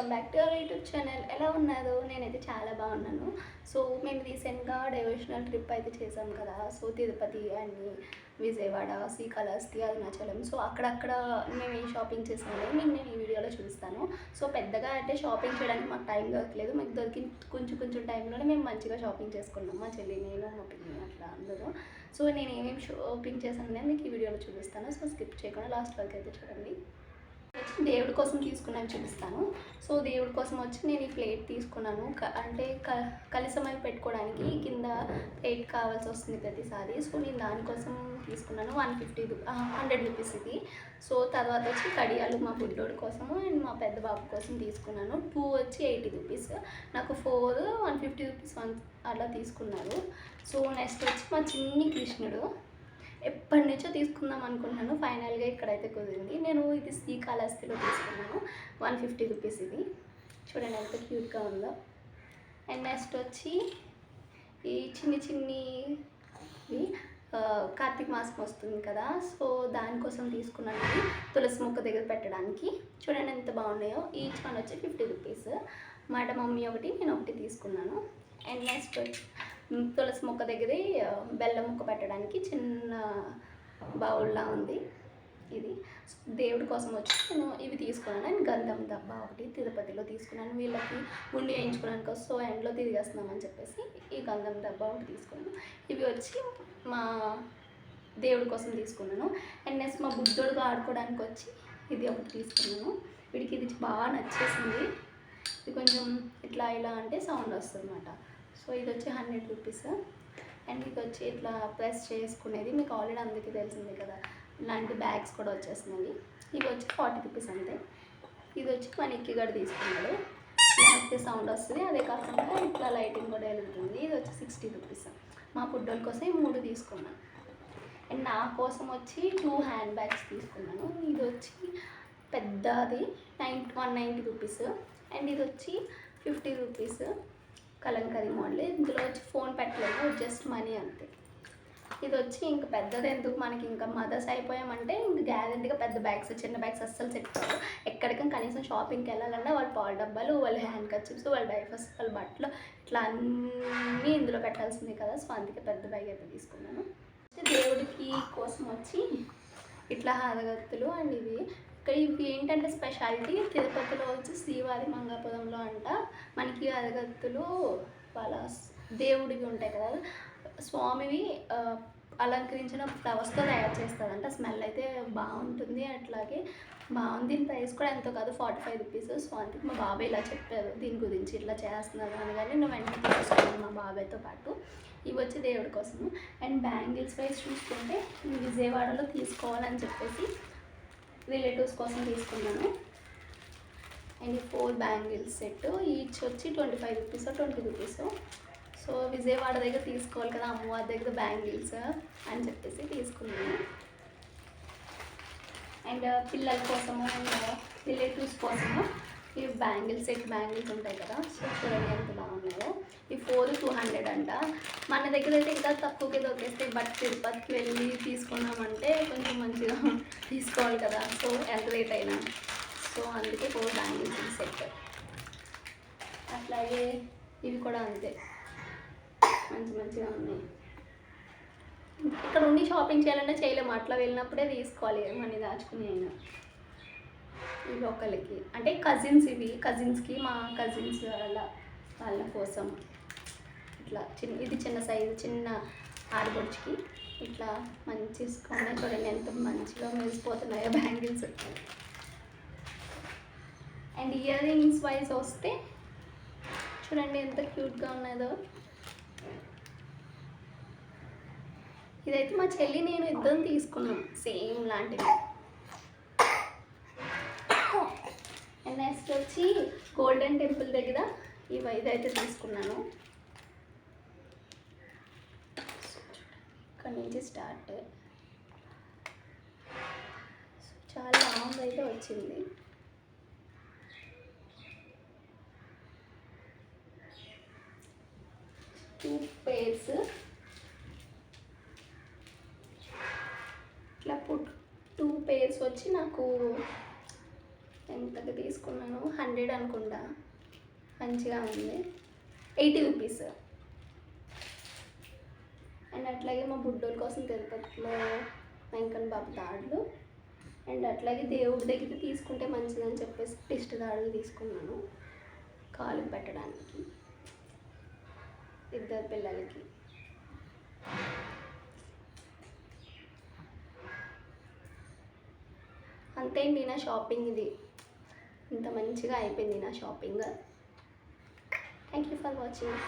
Welcome back to our YouTube channel. ఎలా ఉన్నారు? నేనైతే చాలా బాగున్నాను. సో మేము రీసెంట్గా డైవర్షనల్ ట్రిప్ అయితే చేసాం కదా. So Tirupati and Vijayawada, Srikalahasti, Arunachalam. So అక్కడక్కడ మేము ఏం షాపింగ్ చేసామో నేను ఈ వీడియోలో చూపిస్తాను. సో పెద్దగా అంటే షాపింగ్ చేయడానికి మాకు టైం దొరకలేదు. మాకు దొరికిన కొంచెం టైంలోనే మేము మంచిగా షాపింగ్ చేసుకున్నాం. మా చెల్లి, నేను, మా పిల్లలు అట్లా అందరూ. సో నేను ఏమేమి షాపింగ్ చేశాను నేను మీకు ఈ వీడియోలో చూపిస్తాను. సో స్కిప్ చేయకుండా లాస్ట్ వరకు అయితే చూడండి. దేవుడి కోసం తీసుకున్నాను చూపిస్తాను. సో దేవుడి కోసం వచ్చి నేను ఈ ప్లేట్ తీసుకున్నాను. అంటే కలిసమని పెట్టుకోవడానికి కింద ప్లేట్ కావాల్సి వస్తుంది ప్రతిసారి. సో నేను దానికోసం తీసుకున్నాను. 100 రూపీస్ ఇది. సో తర్వాత వచ్చి కడియాలు మా బుడ్డోడి కోసము అండ్ మా పెద్ద బాబు కోసం తీసుకున్నాను. 2 వచ్చి 80 రూపీస్, నాకు 4 150 రూపీస్ అలా తీసుకున్నారు. సో నెక్స్ట్ వచ్చి మా చిన్ని కృష్ణుడు ఎప్పటి నుంచో తీసుకుందాం అనుకుంటున్నాను. ఫైనల్గా ఇక్కడైతే కుదిరింది. నేను ఇది శ్రీకాళహస్తిలో తీసుకున్నాను. 150 రూపీస్ ఇది. చూడండి ఎంత క్యూట్గా ఉందో. అండ్ నెక్స్ట్ వచ్చి ఈ చిన్ని కార్తీక మాసం వస్తుంది కదా. సో దానికోసం తీసుకున్నాను. ఇది తులసి మొక్క దగ్గర పెట్టడానికి. చూడండి ఎంత బాగున్నాయో. ఈచ్ వన్ వచ్చి 50 రూపీస్. మాట మమ్మీ ఒకటి, నేను ఒకటి తీసుకున్నాను. అండ్ నెక్స్ట్ తులసి మొక్క దగ్గర బెల్లం ముక్క పెట్టడానికి చిన్న బౌల్లా ఉంది ఇది. దేవుడి కోసం వచ్చి నేను ఇవి తీసుకున్నాను. అండ్ గంధం డబ్బా ఒకటి తిరుపతిలో తీసుకున్నాను. వీళ్ళకి గుండి వేయించుకోవడానికి సో ఎండ్లో తిరిగేస్తున్నామని చెప్పేసి ఈ గంధం డబ్బా ఒకటి తీసుకున్నాను. ఇవి వచ్చి మా దేవుడి కోసం తీసుకున్నాను. అండ్ నెక్స్ట్ మా బుద్ధుడితో ఆడుకోవడానికి వచ్చి ఇది ఒకటి తీసుకున్నాను. వీడికి ఇది బాగా నచ్చేసింది. ఇది కొంచెం ఇలా అంటే సౌండ్ వస్తుంది అన్నమాట. సో ఇది వచ్చి 100 రూపీస్. అండ్ ఇది వచ్చి ఇట్లా ప్రెస్ చేసుకునేది, మీకు ఆల్రెడీ అందరికీ తెలిసింది కదా. ఇలాంటి బ్యాగ్స్ కూడా వచ్చేస్తున్నాయి. ఇవి వచ్చి 40 రూపీస్ అంతే. ఇది వచ్చి మన ఇక్కిగడ తీసుకున్నాడు. లేకపోతే సౌండ్ వస్తుంది. అదే కాకుండా ఇట్లా లైటింగ్ కూడా వెళ్తుంది. ఇది వచ్చి 60 రూపీస్. మా పుడ్డోల కోసం ఈ 3 తీసుకున్నాను. అండ్ నా కోసం వచ్చి 2 హ్యాండ్ బ్యాగ్స్ తీసుకున్నాను. ఇది వచ్చి పెద్దది 190 రూపీస్. అండ్ ఇది వచ్చి 50 రూపీస్. కలంకరీ మోడల్. ఇందులో వచ్చి ఫోన్ పెట్టలేదు, జస్ట్ మనీ అంతే. ఇది వచ్చి ఇంకా పెద్దది ఎందుకు, మనకి ఇంకా మదర్స్ అయిపోయామంటే ఇంక గ్యారెంటీగా పెద్ద బ్యాగ్స్, చిన్న బ్యాగ్స్ అస్సలు సెట్ కావు. ఎక్కడికైనా కనీసం షాపింగ్కి వెళ్ళాలన్నా వాళ్ళ పాల డబ్బాలు, వాళ్ళ హ్యాండ్ కర్చీప్స్, వాళ్ళ డైపర్స్, వాళ్ళ బట్టలు ఇట్లా అన్నీ ఇందులో పెట్టాల్సింది కదా. సో అందుకే పెద్ద బ్యాగ్ అయితే తీసుకున్నాను. దేవుడికి కోసం వచ్చి ఇట్లా హారగత్తులు. అండ్ ఇవి ఏంటంటే స్పెషాలిటీ తిరుపతిలో వచ్చి శ్రీవారి మంగాపురంలో అంట మనకి అరగత్తులు వాళ్ళ దేవుడివి ఉంటాయి కదా, స్వామివి అలంకరించిన ఫ్లవర్స్తో తయారు చేస్తారంట. స్మెల్ అయితే బాగుంటుంది. అట్లాగే బాగుంది. దీని ప్రైస్ కూడా ఎంతో కాదు, 45 రూపీస్. సో అందుకే మా బాబాయ్ ఇలా చెప్పారు దీని గురించి, ఇట్లా చేస్తున్నారు అని. కానీ నేను వెంటనే తీసుకున్నాను మా బాబాయ్తో పాటు. ఇవి వచ్చి దేవుడి కోసము. అండ్ బ్యాంగిల్స్ వైజ్ చూసుకుంటే విజయవాడలో తీసుకోవాలని చెప్పేసి రిలేటివ్స్ కోసం తీసుకున్నాను. అండ్ ఈ 4 బ్యాంగిల్స్ సెట్ ఈచ్ వచ్చి 25 రూపీస్ 20 రూపీస్. సో విజయవాడ దగ్గర తీసుకోవాలి కదా, అమ్మవారి దగ్గర బ్యాంగిల్స్ అని చెప్పేసి తీసుకున్నాను. అండ్ పిల్లల కోసము అండ్ రిలేటివ్స్ కోసము ఈ బ్యాంగిల్స్ ఉంటాయి కదా. సో చూడండి ఎంత బాగున్నాయో. ఈ 4 200 అంట. మన దగ్గర అయితే ఇంకా తక్కువకే దొరికేస్తాయి. బట్ తిరుపతికి వెళ్ళి తీసుకున్నామంటే కొంచెం మంచిగా తీసుకోవాలి కదా. సో ఎంత రేట్ అయినా. సో అందుకే 4 బ్యాంగిల్స్ సెట్. అట్లాగే ఇవి కూడా అంతే మంచిగా ఉన్నాయి. ఇక్కడ ఉండి షాపింగ్ చేయాలంటే చేయలేము, అట్లా వెళ్ళినప్పుడే తీసుకోవాలి మనీ దాచుకుని అయినా. ఇవి ఒకరికి అంటే కజిన్స్, ఇవి కజిన్స్కి, మా కజిన్స్ వాళ్ళ కోసం ఇట్లా ఇది చిన్న సైజు, చిన్న ఆడబొడుచుకి ఇట్లా మంచి ఉన్నాయి. చూడండి ఎంత మంచిగా మెరిసిపోతున్నాయో bangles. And earrings wise వస్తే చూడండి ఎంత క్యూట్గా ఉన్నదో. ఇదైతే మా చెల్లి నేను ఇద్దరం తీసుకున్నాం సేమ్ లాంటివి. అండ్ నెక్స్ట్ వచ్చి గోల్డెన్ టెంపుల్ దగ్గర ఇదైతే తీసుకున్నాను. ఇక్కడ నుంచి స్టార్ట్. చాలా లాంగ్ అయితే వచ్చింది. టూ పేర్స్ ఇట్లా 2 పేర్స్ వచ్చి నాకు ఎంతగా తీసుకున్నాను 100 అనుకుంటా. మంచిగా ఉంది. 80 రూపీస్. అండ్ అట్లాగే మా బుడ్డోల కోసం తిరుపతిలో వెంకన్న బాబు తాడులు, అండ్ అట్లాగే దేవుడి దగ్గర తీసుకుంటే మంచిదని చెప్పేసి దిష్టి తాడులు తీసుకున్నాను కాలుకి పెట్టడానికి ఇద్దరు పిల్లలకి. అంతే అండి నా షాపింగ్. ఇది ఇంత మంచిగా అయిపోయింది నా shopping. Thank you for watching.